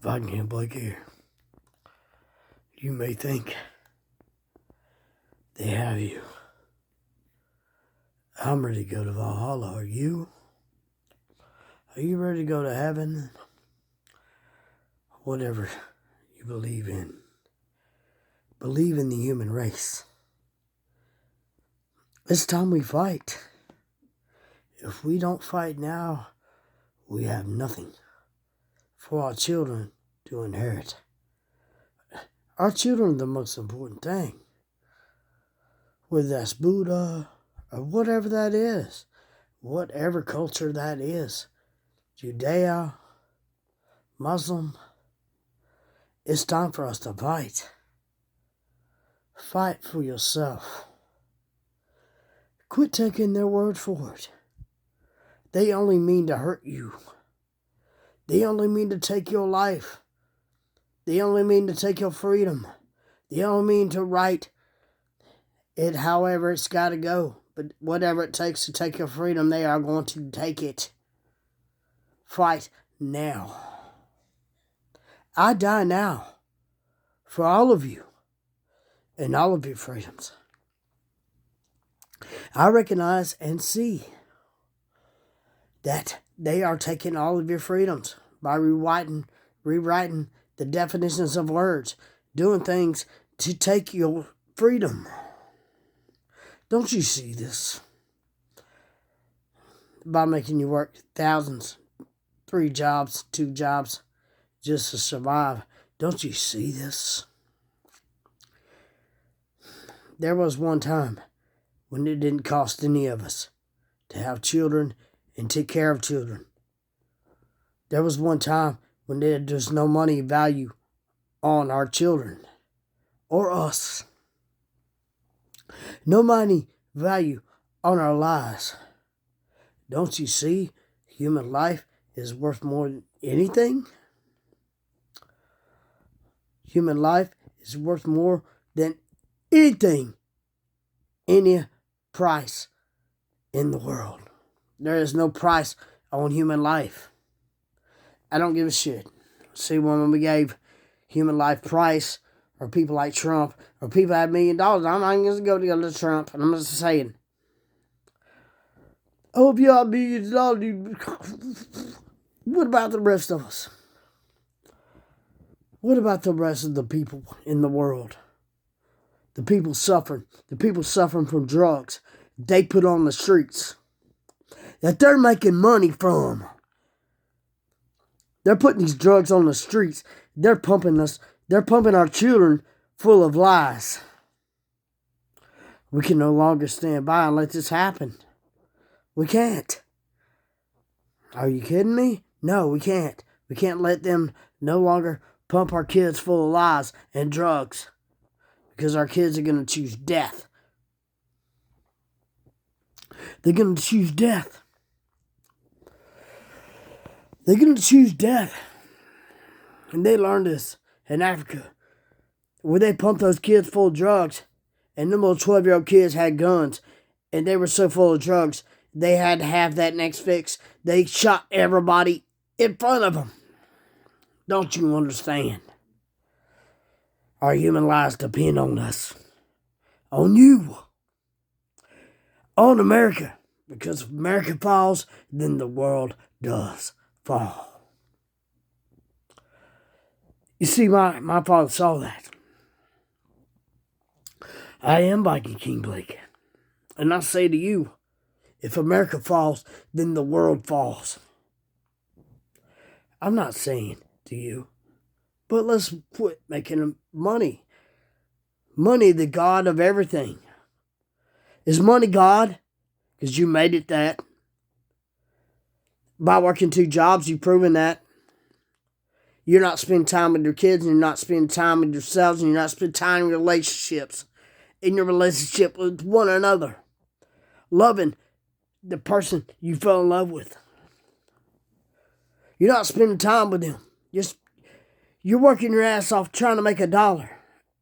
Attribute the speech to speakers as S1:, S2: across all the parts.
S1: Viking and Blake here. You may think they have you. I'm ready to go to Valhalla. Are you? Are you ready to go to heaven? Whatever you believe in. Believe in the human race. It's time we fight. If we don't fight now, we have nothing for our children to inherit. Our children are the most important thing. Whether that's Buddha or whatever that is, whatever culture that is, Judea, Muslim, it's time for us to fight. Fight for yourself. Quit taking their word for it. They only mean to hurt you. They only mean to take your life. They only mean to take your freedom. They only mean to write it however it's got to go. But whatever it takes to take your freedom, they are going to take it. Fight now. I die now for all of you and all of your freedoms. I recognize and see that they are taking all of your freedoms by rewriting the definitions of words, doing things to take your freedom. Don't you see this? By making you work thousands, 3 jobs, 2 jobs, just to survive. Don't you see this? There was one time when it didn't cost any of us to have children and take care of children. There was one time when there's no money value on our children or us. No money value on our lives. Don't you see? Human life is worth more than anything. Human life is worth more than anything, any price in the world. There is no price on human life. I don't give a shit. See, when we gave human life price, or people like Trump, or people that had $1 million, I'm not going to go to Trump, and I'm just saying, oh, if y'all $1 million, what about the rest of us? What about the rest of the people in the world? The people suffering from drugs they put on the streets, that they're making money from. They're putting these drugs on the streets. They're pumping our children full of lies. We can no longer stand by and let this happen. We can't. Are you kidding me? No, we can't. We can't let them no longer pump our kids full of lies and drugs, because our kids are going to choose death. They're going to choose death. They're going to choose death. And they learned this in Africa, where they pumped those kids full of drugs, and them little 12-year-old kids had guns, and they were so full of drugs, they had to have that next fix. They shot everybody in front of them. Don't you understand? Our human lives depend on us, on you, on America. Because if America falls, then the world does fall. You see, my father saw that. I am Viking King Blake. And I say to you, if America falls, then the world falls. I'm not saying to you, but let's quit making money. Money, the God of everything. Is money God? Because you made it that. By working 2 jobs, you've proven that. You're not spending time with your kids, and you're not spending time with yourselves, and you're not spending time in relationships. In your relationship with one another. Loving the person you fell in love with. You're not spending time with them. You're working your ass off trying to make $1.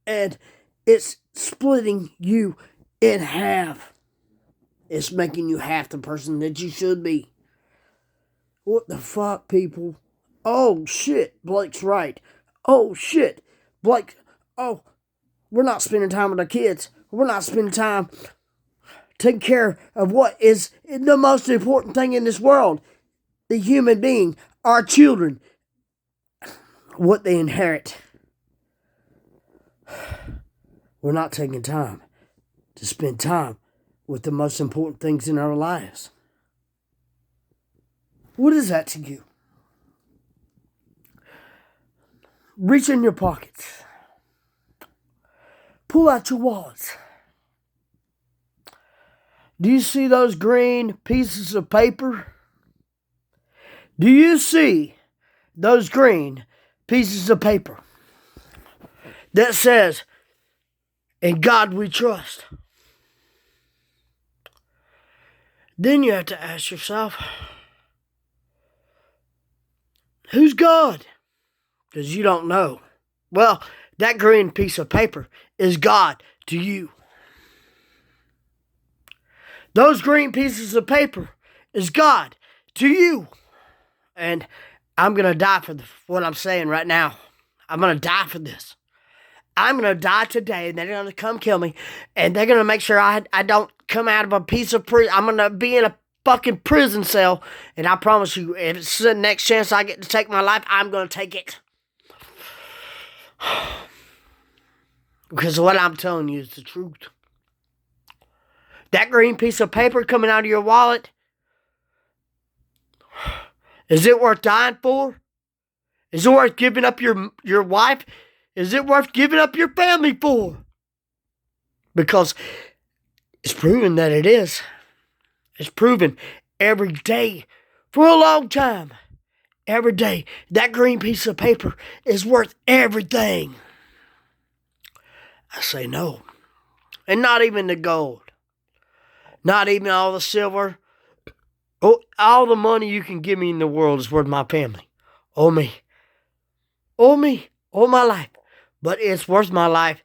S1: And it's splitting you in half. It's making you half the person that you should be. What the fuck, people? Oh shit, Blake's right. Oh shit, Blake. Oh, we're not spending time with our kids. We're not spending time taking care of what is the most important thing in this world, the human being, our children, what they inherit. We're not taking time to spend time with the most important things in our lives. What is that to you? Reach in your pockets. Pull out your wallets. Do you see those green pieces of paper? Do you see those green pieces of paper that says, "In God we trust"? Then you have to ask yourself, who's God? Because you don't know. Well, that green piece of paper is God to you. Those green pieces of paper is God to you. And I'm going to die for what I'm saying right now. I'm going to die for this. I'm going to die today, and they're going to come kill me, and they're going to make sure I don't come out of a piece of prison. I'm going to be in a fucking prison cell, and I promise you, if it's the next chance I get to take my life, I'm going to take it. Because what I'm telling you is the truth. That green piece of paper coming out of your wallet, is it worth dying for? Is it worth giving up your wife? Is it worth giving up your family for? Because it's proven that it is. It's proven every day for a long time. Every day, that green piece of paper is worth everything. I say no. And not even the gold. Not even all the silver. Oh, all the money you can give me in the world is worth my family. Oh, me. Oh, me. Oh, my life. But it's worth my life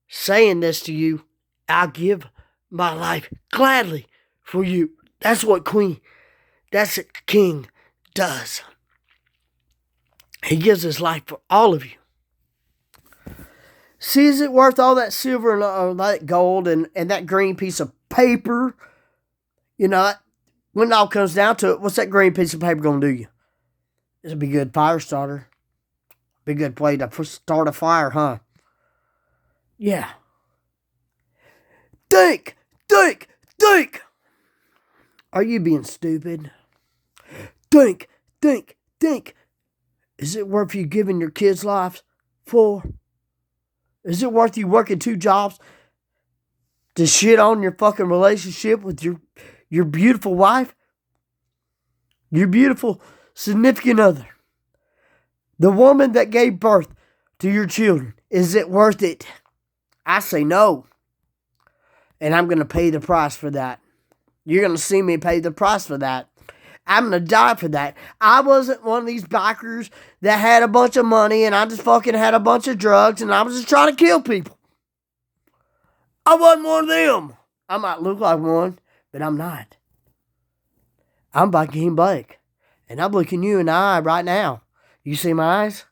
S1: saying this to you. I'll give my life gladly for you. That's what that's what King does. He gives his life for all of you. See, is it worth all that silver and all that gold and that green piece of paper? You know, when it all comes down to it, what's that green piece of paper going to do you? It'll be a good fire starter. Be a good way to start a fire, huh? Yeah. Think! Are you being stupid? Think! Is it worth you giving your kids' lives for? Is it worth you working 2 jobs to shit on your fucking relationship with your beautiful wife? Your beautiful significant other? The woman that gave birth to your children. Is it worth it? I say no. And I'm going to pay the price for that. You're going to see me pay the price for that. I'm going to die for that. I wasn't one of these bikers that had a bunch of money and I just fucking had a bunch of drugs and I was just trying to kill people. I wasn't one of them. I might look like one, but I'm not. I'm Viking Blake. And I'm looking you in the eye right now. You see my eyes?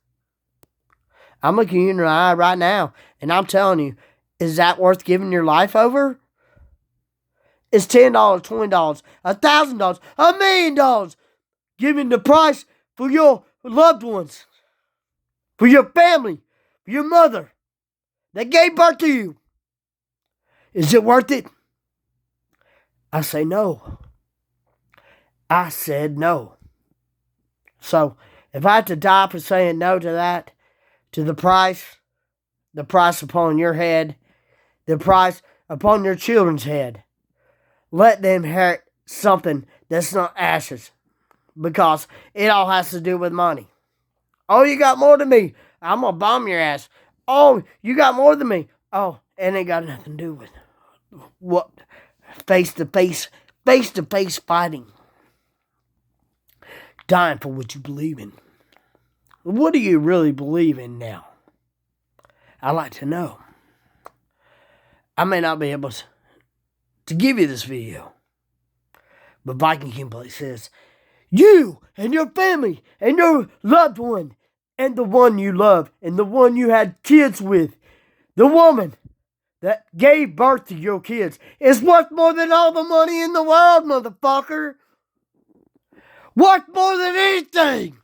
S1: I'm looking you in the eye right now. And I'm telling you, is that worth giving your life over? It's $10, $20, $1,000, $1 million. Giving the price for your loved ones. For your family. For your mother. That gave birth to you. Is it worth it? I say no. I said no. So, if I had to die for saying no to that, to the price upon your head, the price upon your children's head, let them inherit something that's not ashes. Because it all has to do with money. Oh, you got more than me. I'm going to bomb your ass. Oh, you got more than me. Oh, it ain't got nothing to do with what face-to-face fighting. Dying for what you believe in. What do you really believe in now? I'd like to know. I may not be able to give you this video. But Viking Gameplay says, You and your family and your loved one and the one you love and the one you had kids with, the woman that gave birth to your kids, is worth more than all the money in the world, motherfucker. Worth more than anything.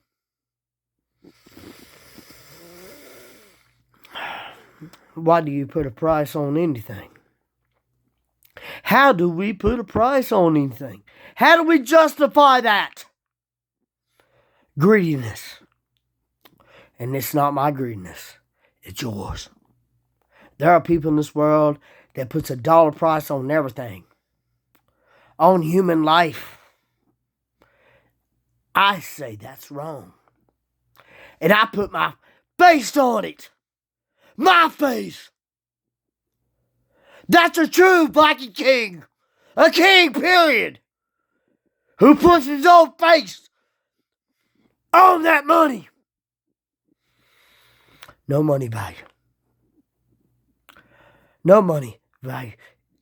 S1: Why do you put a price on anything? How do we put a price on anything? How do we justify that? Greediness. And it's not my greediness. It's yours. There are people in this world that puts a dollar price on everything. On human life. I say that's wrong. And I put my face on it. My face. That's a true Viking king. A king, period. Who puts his own face on that money. No money value. No money value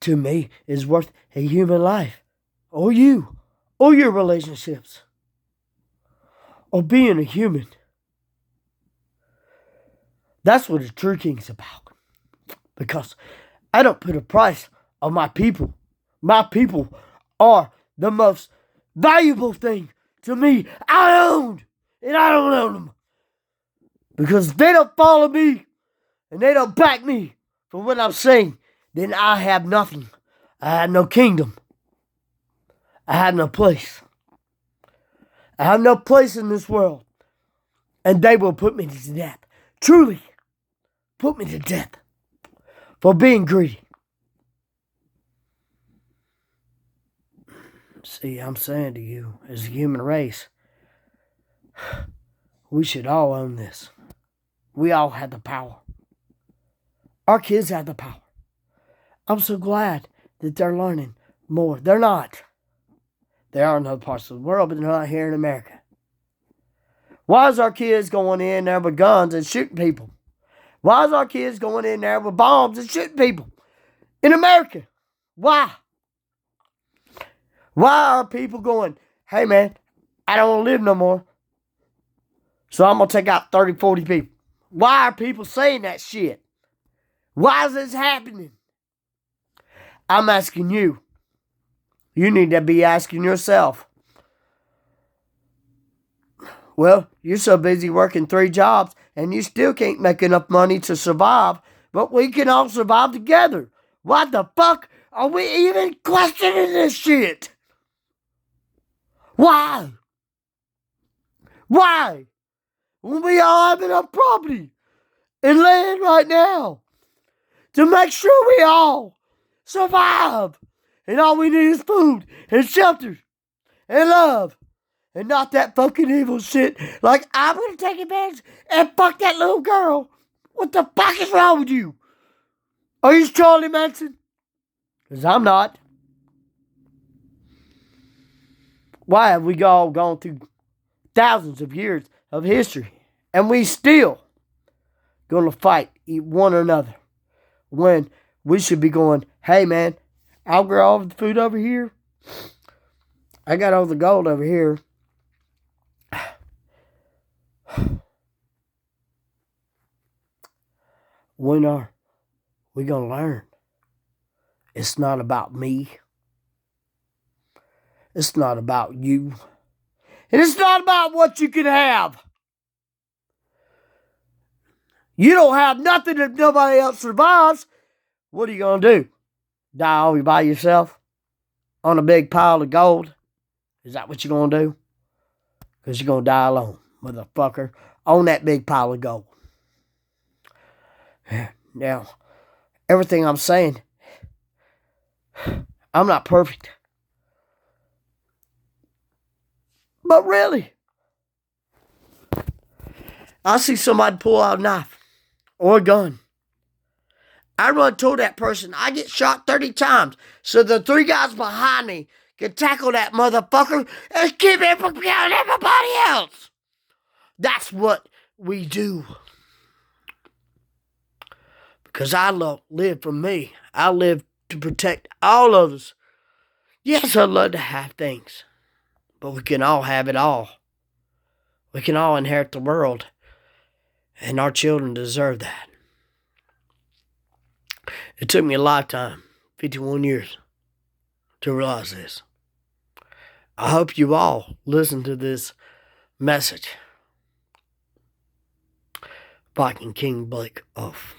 S1: to me is worth a human life. Or you. Or your relationships. Or being a human. That's what a true king's about. Because I don't put a price on my people. My people are the most valuable thing to me I own. And I don't own them. Because if they don't follow me and they don't back me for what I'm saying, then I have nothing. I have no kingdom. I have no place. I have no place in this world. And they will put me to death. Truly, put me to death for being greedy. See, I'm saying to you, as a human race, we should all own this. We all have the power. Our kids have the power. I'm so glad that they're learning more. They're not. They are in other parts of the world, but they're not here in America. Why is our kids going in there with guns and shooting people? Why is our kids going in there with bombs and shooting people in America? Why? Why are people going, hey man, I don't want to live no more, so I'm going to take out 30, 40 people? Why are people saying that shit? Why is this happening? I'm asking you. You need to be asking yourself. Well, you're so busy working 3 jobs and you still can't make enough money to survive, but we can all survive together. What the fuck are we even questioning this shit? Why? Why? When we all have enough property and land right now to make sure we all survive. And all we need is food and shelter and love. And not that fucking evil shit like I'm going to take advantage and fuck that little girl. What the fuck is wrong with you? Are you Charlie Manson? Because I'm not. Why have we all gone through thousands of years of history and we still going to fight one another when we should be going, hey man, I'll grow all the food over here. I got all the gold over here. When are we going to learn? It's not about me. It's not about you. And it's not about what you can have. You don't have nothing if nobody else survives. What are you going to do? Die all by yourself? On a big pile of gold? Is that what you're going to do? Because you're going to die alone, motherfucker. On that big pile of gold. Now, everything I'm saying, I'm not perfect. But really, I see somebody pull out a knife or a gun. I run toward that person. I get shot 30 times. So the 3 guys behind me can tackle that motherfucker and keep him from killing everybody else. That's what we do. Because I live for me. I live to protect all of us. Yes, I love to have things. but we can all have it all. We can all inherit the world, and our children deserve that. It took me a lifetime, 51 years, to realize this. I hope you all listen to this message. Viking King Blake off.